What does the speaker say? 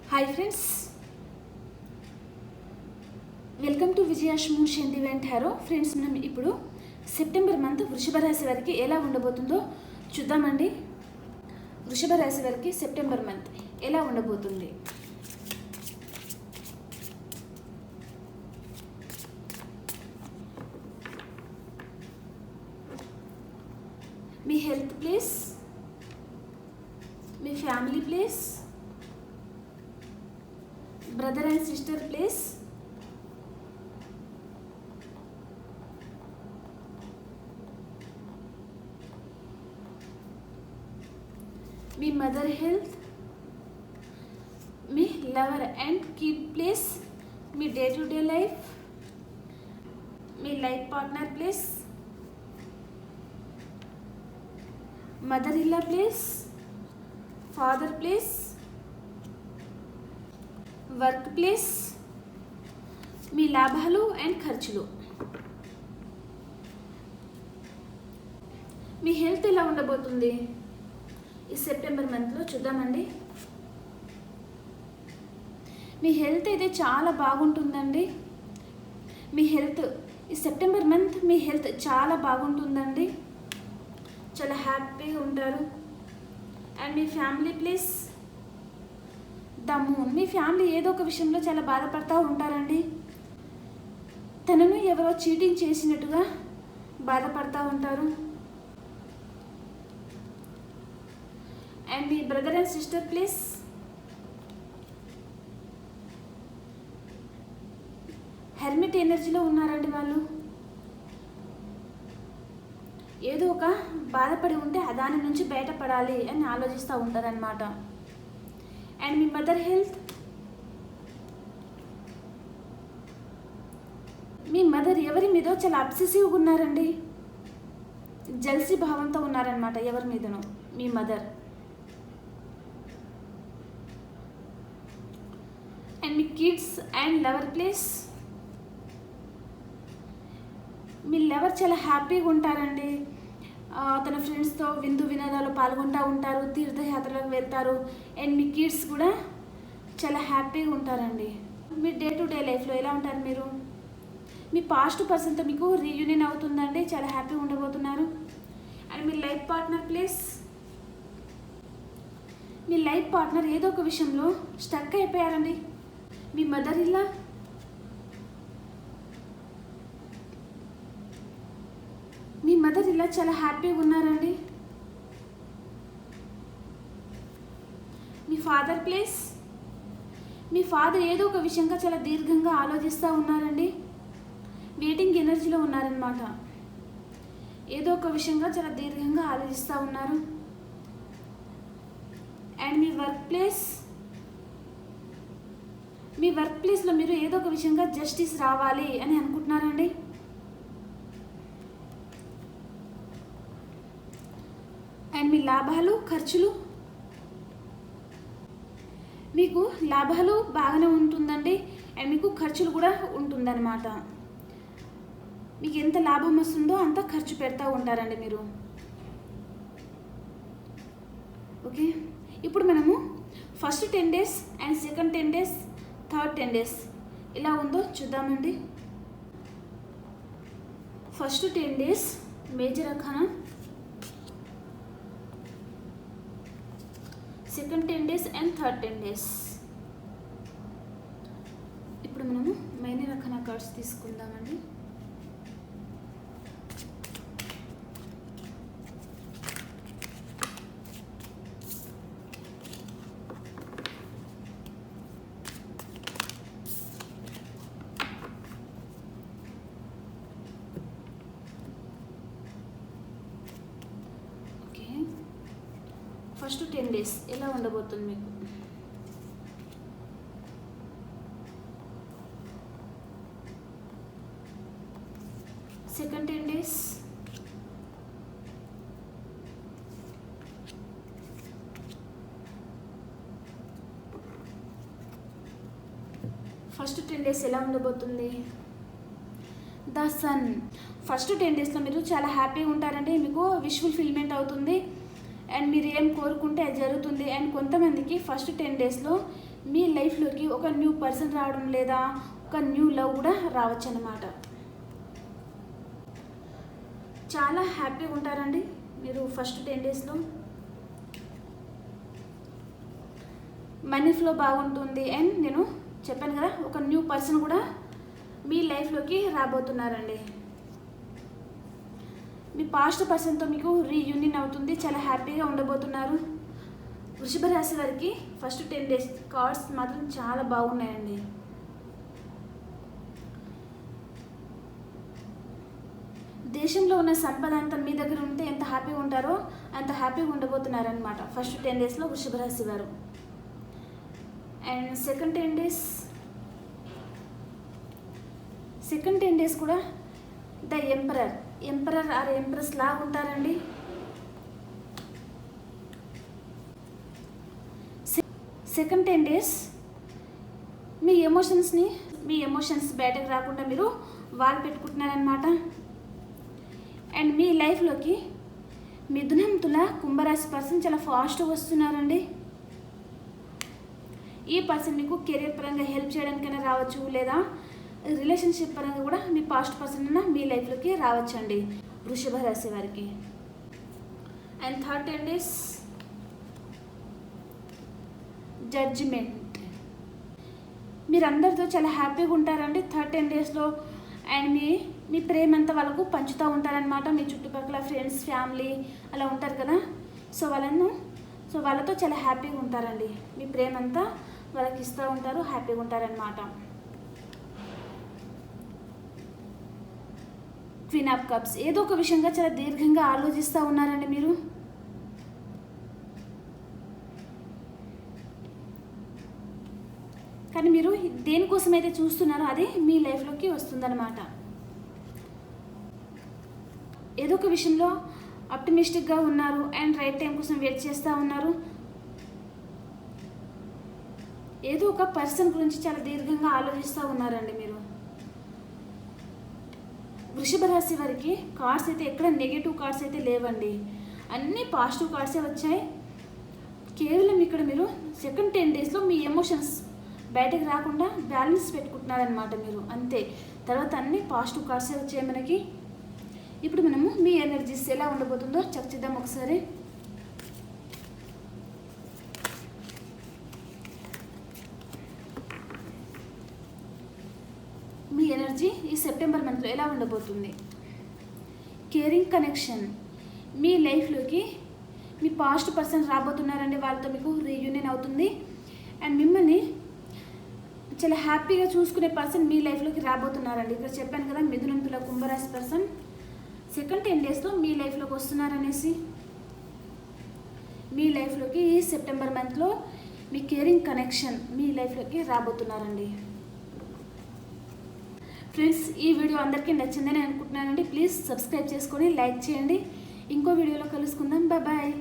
Hi friends, welcome to విజయాష్ మూన్ షెండి వెంట్ హారో. ఫ్రెండ్స్, మనం ఇప్పుడు సెప్టెంబర్ మంత్ వృషభ రాశి వారికి ఎలా ఉండబోతుందో చూద్దామండి. వృషభ రాశి వారికి సెప్టెంబర్ మంత్ ఎలా ఉండబోతుంది? మీ హెల్త్ ప్లీజ్, మీ family please, brother and sister please, మీ మదర్ హెల్త్, మీ లవర్ అండ్ కిడ్ ప్లీజ్, మీ డే టు డే లైఫ్, మీ life partner please, mother in law please, father please, work place, మీ లాభాలు అండ్ ఖర్చులు. మీ హెల్త్ ఎలా ఉండబోతుంది ఈ సెప్టెంబర్ మంత్లో చూద్దామండి. మీ హెల్త్ అయితే చాలా బాగుంటుందండి. మీ హెల్త్ ఈ సెప్టెంబర్ మంత్ మీ హెల్త్ చాలా బాగుంటుందండి. చాలా హ్యాపీగా ఉంటారు. And me family please, the moon. Me family ఏదో ఒక విషయంలో చాలా బాధపడుతూ ఉంటారండి. తనను ఎవరో చీటింగ్ చేసినట్టుగా బాధపడుతూ ఉంటారు. అండ్ మీ brother and sister please, hermit ఎనర్జీలో ఉన్నారండి. వాళ్ళు ఏదో ఒక బాధపడి ఉంటే దాని నుంచి బయటపడాలి అని ఆలోచిస్తూ ఉంటారనమాట. And me mother health, me mother ఎవరి మీదో చాలా అబ్సెసివ్గా ఉన్నారండి. జల్సీ భావంతో ఉన్నారనమాట ఎవరి మీదనో మీ మదర్. అండ్ మీ కిడ్స్ అండ్ లవర్ ప్లేస్, మీ లవర్ చాలా హ్యాపీగా ఉంటారండి. తన ఫ్రెండ్స్తో విందు వినోదాలు పాల్గొంటూ ఉంటారు, తీర్థయాత్రలకు వెళ్తారు. అండ్ మీ కిడ్స్ కూడా చాలా హ్యాపీగా ఉంటారండి. మీ డే టు డే లైఫ్లో ఎలా ఉంటారు మీరు? మీ పాస్ట్ పర్సన్తో మీకు రీయూనియన్ అవుతుందండి, చాలా హ్యాపీగా ఉండబోతున్నారు. అండ్ మీ లైఫ్ పార్ట్నర్ ప్లేస్, మీ లైఫ్ పార్ట్నర్ ఏదో ఒక విషయంలో స్టక్ అయిపోయారండి. మీ మదర్ ఇల్లా, మీ మదర్ ఇలా చాలా హ్యాపీగా ఉన్నారండి. మీ ఫాదర్ ప్లేస్, మీ ఫాదర్ ఏదో ఒక విషయంగా చాలా దీర్ఘంగా ఆలోచిస్తూ ఉన్నారండి. వెయిటింగ్ ఎనర్జీలో ఉన్నారనమాట. ఏదో ఒక విషయంగా చాలా దీర్ఘంగా ఆలోచిస్తూ ఉన్నారు. And me work place, me work ప్లేస్లో మీరు ఏదో ఒక విషయంగా జస్టిస్ రావాలి అని అనుకుంటున్నారండి. అండ్ మీ లాభాలు ఖర్చులు, మీకు లాభాలు బాగానే ఉంటుందండి. అండ్ మీకు ఖర్చులు కూడా ఉంటుందన్నమాట. మీకు ఎంత లాభం వస్తుందో అంత ఖర్చు పెడతా ఉంటారండి మీరు. ఓకే, ఇప్పుడు మనము first 10 days and second 10 days, third 10 days ఎలా ఉందో చూద్దామండి. First 10 days major arcana, second 10 days and third 10 days. ఇప్పుడు మనము మైనర్ అఖానా కార్డ్స్ తీసుకుందామండి. ఫస్ట్ 10 days ఎలా ఉండబోతుంది మీకు? సెకండ్ 10 days, ఫస్ట్ 10 days ఎలా ఉండబోతుంది? The sun. ఫస్ట్ 10 daysలో మీరు చాలా హ్యాపీగా ఉంటారండి. మీకు విష్ ఫుల్ఫిల్మెంట్ అవుతుంది. అండ్ మీరు ఏం కోరుకుంటే అది జరుగుతుంది. అండ్ కొంతమందికి ఫస్ట్ 10 డేస్లో మీ లైఫ్లోకి ఒక న్యూ పర్సన్ రావడం లేదా ఒక న్యూ లవ్ కూడా రావచ్చు అన్నమాట. చాలా హ్యాపీగా ఉంటారండి మీరు ఫస్ట్ 10 డేస్లో. మనీ ఫ్లో బాగుంటుంది. అండ్ నేను చెప్పాను కదా, ఒక న్యూ పర్సన్ కూడా మీ లైఫ్లోకి రాబోతున్నారండి. మీ పాస్ట్ పర్సన్తో మీకు రీయూనియన్ అవుతుంది. చాలా హ్యాపీగా ఉండబోతున్నారు. వృషభ రాశి వారికి ఫస్ట్ 10 డేస్ కార్డ్స్ మాత్రం చాలా బాగున్నాయండి. దేశంలో ఉన్న సంపద అంతా మీ దగ్గర ఉంటే ఎంత హ్యాపీగా ఉంటారో అంత హ్యాపీగా ఉండబోతున్నారనమాట ఫస్ట్ 10 డేస్లో వృషభ రాశి వారు. అండ్ సెకండ్ 10 డేస్ కూడా ద ఎంపరర్ ఆర్ ఎంప్రెస్ లాగా ఉంటారండి. సెకండ్ 10 డేస్ మీ ఎమోషన్స్ బయటకు రాకుండా మీరు వాల్ పెట్టుకుంటున్నారనమాట. అండ్ మీ లైఫ్లోకి మిథునం, తుల, కుంభరాశి పర్సన్ చాలా ఫాస్ట్గా వస్తున్నారండి. ఈ పర్సన్ మీకు కెరీర్ పరంగా హెల్ప్ చేయడానికైనా రావచ్చు, లేదా రిలేషన్షిప్ పరంగా కూడా మీ పాస్ట్ పర్సన్ అయినా మీ లైఫ్లోకి రావచ్చండి వృషభ రాశి వారికి. And third 10 days judgement. మీరు అందరితో చాలా హ్యాపీగా ఉంటారండి థర్డ్ 10 డేస్లో. అండ్ మీ ప్రేమ అంతా వాళ్ళకు పంచుతూ ఉంటారనమాట. మీ చుట్టుపక్కల ఫ్రెండ్స్, ఫ్యామిలీ అలా ఉంటారు కదా, సో వాళ్ళతో చాలా హ్యాపీగా ఉంటారండి. మీ ప్రేమ అంతా వాళ్ళకి ఇస్తూ ఉంటారు, హ్యాపీగా ఉంటారనమాట. Queen of cups. ఏదో ఒక విషయంగా చాలా దీర్ఘంగా ఆలోచిస్తూ ఉన్నారండి మీరు. కానీ మీరు దేనికోసం అయితే చూస్తున్నారో అదే మీ లైఫ్లోకి వస్తుందన్నమాట. ఏదో ఒక విషయంలో ఆప్టిమిస్టిక్గా ఉన్నారు అండ్ రైట్ టైం కోసం వెయిట్ చేస్తూ ఉన్నారు. ఏదో ఒక పర్సన్ గురించి చాలా దీర్ఘంగా ఆలోచిస్తూ ఉన్నారండి మీరు. వృషభ రాశి వారికి కార్డ్స్ అయితే ఎక్కడ నెగిటివ్ కార్డ్స్ అయితే లేవండి, అన్నీ పాజిటివ్ కార్డ్సే వచ్చాయి. కేవలం ఇక్కడ మీరు సెకండ్ 10 డేస్లో మీ ఎమోషన్స్ బయటకు రాకుండా బ్యాలెన్స్ పెట్టుకుంటున్నారనమాట మీరు, అంతే. తర్వాత అన్నీ పాజిటివ్ కార్డ్సే వచ్చాయి మనకి. ఇప్పుడు మనము మీ ఎనర్జీస్ ఎలా ఉండబోతుందో చెక్ చేద్దాం ఒకసారి. మీ ఎనర్జీ ఈ సెప్టెంబర్ మంత్లో ఎలా ఉండబోతుంది? Caring connection. మీ లైఫ్లోకి మీ పాస్ట్ పర్సన్ రాబోతున్నారండి, వాళ్ళతో మీకు రీయూనియన్ అవుతుంది. అండ్ మిమ్మల్ని చాలా హ్యాపీగా చూసుకునే పర్సన్ మీ లైఫ్లోకి రాబోతున్నారండి. ఇక్కడ చెప్పాను కదా, మిథునం, తుల, కుంభరాశి పర్సన్ సెకండ్ 10 డేస్లో మీ లైఫ్లోకి వస్తున్నారనేసి. మీ లైఫ్లోకి ఈ సెప్టెంబర్ మంత్లో మీ కేరింగ్ కనెక్షన్ మీ లైఫ్లోకి రాబోతున్నారండి. ఫ్రెండ్స్, ఈ వీడియో అందరికీ నచ్చిందని అనుకుంటున్నానండి. ప్లీజ్ సబ్స్క్రైబ్ చేసుకొని లైక్ చేయండి. ఇంకో వీడియోలో కలుసుకుందాం. బాయ్.